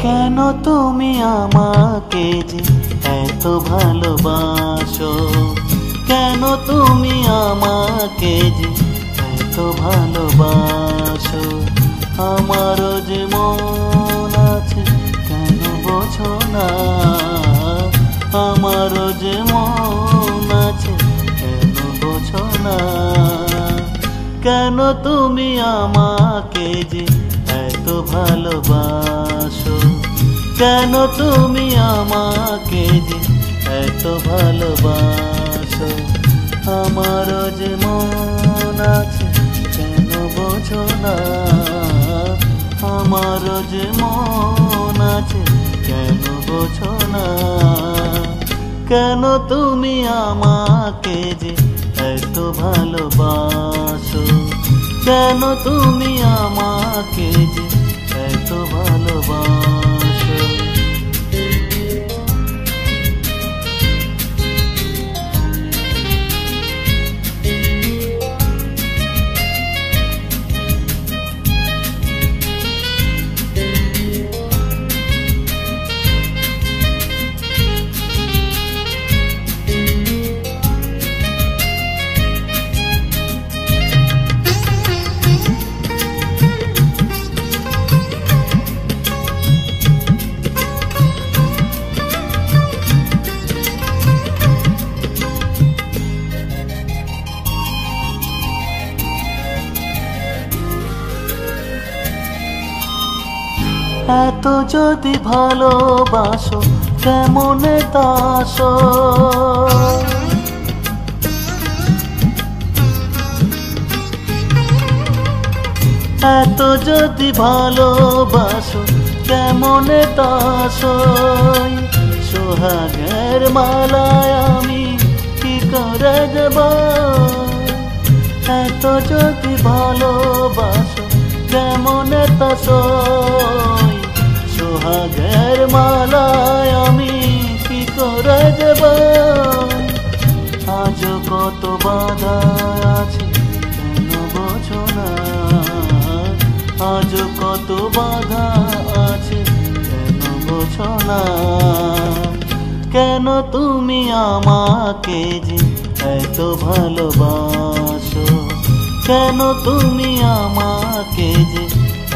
কেন তুমি আমাকে যে এত ভালোবাসো, কেন তুমি আমাকে যে এত ভালোবাসো। আমারও যে মন আছে কেন বোঝো না, আমারও যে মন আছে কেন বোঝো না। কেন তুমি আমাকে যে এত ভালোবাসো, কেন তুমি আমাকে যে এত ভালোবাসো। আমারও যে মন আছে কেন বোঝো না, আমারও যে মন আছে কেন বোঝো না। কেন তুমি আমাকে যে এত ভালোবাসো, কেন তুমি আমাকে যে এত ভালোবাসো। এত যদি ভালোবাসো কেমনে তাসো, এত যদি ভালোবাসো কেমনে তাসো। সোহাগের মালায় আমি কি করে যাব, এত যদি ভালোবাসো কেমনে তাসো। সোহাগের মালায় আমি কি করে যাব। আজ কত বাধা আছে কেন বোঝো না, আজ কত বাধা আছে কেন বোঝো না। কেন তুমি আমাকে যে এত ভালোবাসো, কেন তুমি আমাকে যে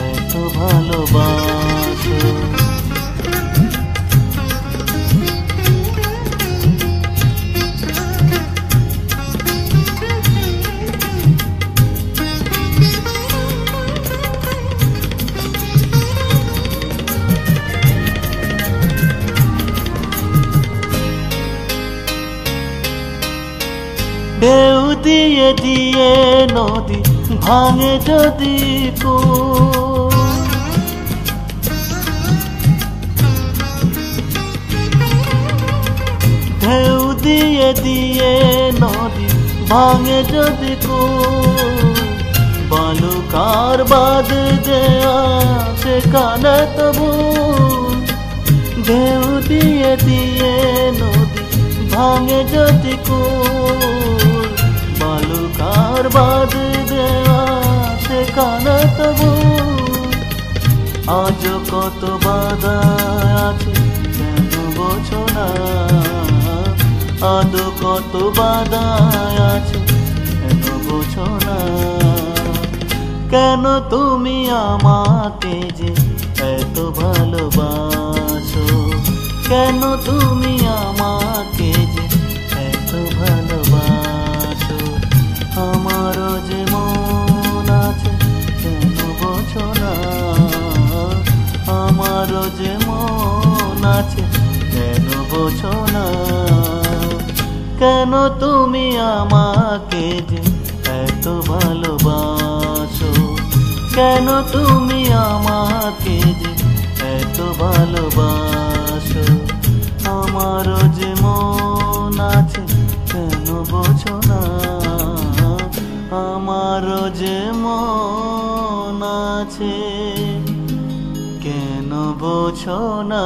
এত ভালোবাসো। ঢেউ দিয়ে দিয়ে নদী ভাঙে যদি কূল, ঢেউ দিয়ে দিয়ে নদী ভাঙে যদি কূল। বালুকার বাঁধ দেয়া সেখানে তবু, ঢেউ দিয়ে দিয়ে নদী ভাঙে যদি কূল। বালুকার বাঁধ দেওয়া সেখানে তবু, আজ কত বাধা আছে কেন বোঝো না, আজ কত বাধা আছে কেন বোঝো না। কেন তুমি আমাকে যে এত ভালোবাসো, কেন তুমি আমাকে যে এত ভালোবাসো। আমারও যে মন আছে কেন বোঝো না, আমারও যে মন আছে কেন বোঝো না। কেন তুমি আমাকে যে এত ভালোবাসো, কেন তুমি আমাকে যে এত ভালোবাসো। আমারও যে মন আছে কেন বোঝো না, আমারও যে মন আছে কেন বোঝো না।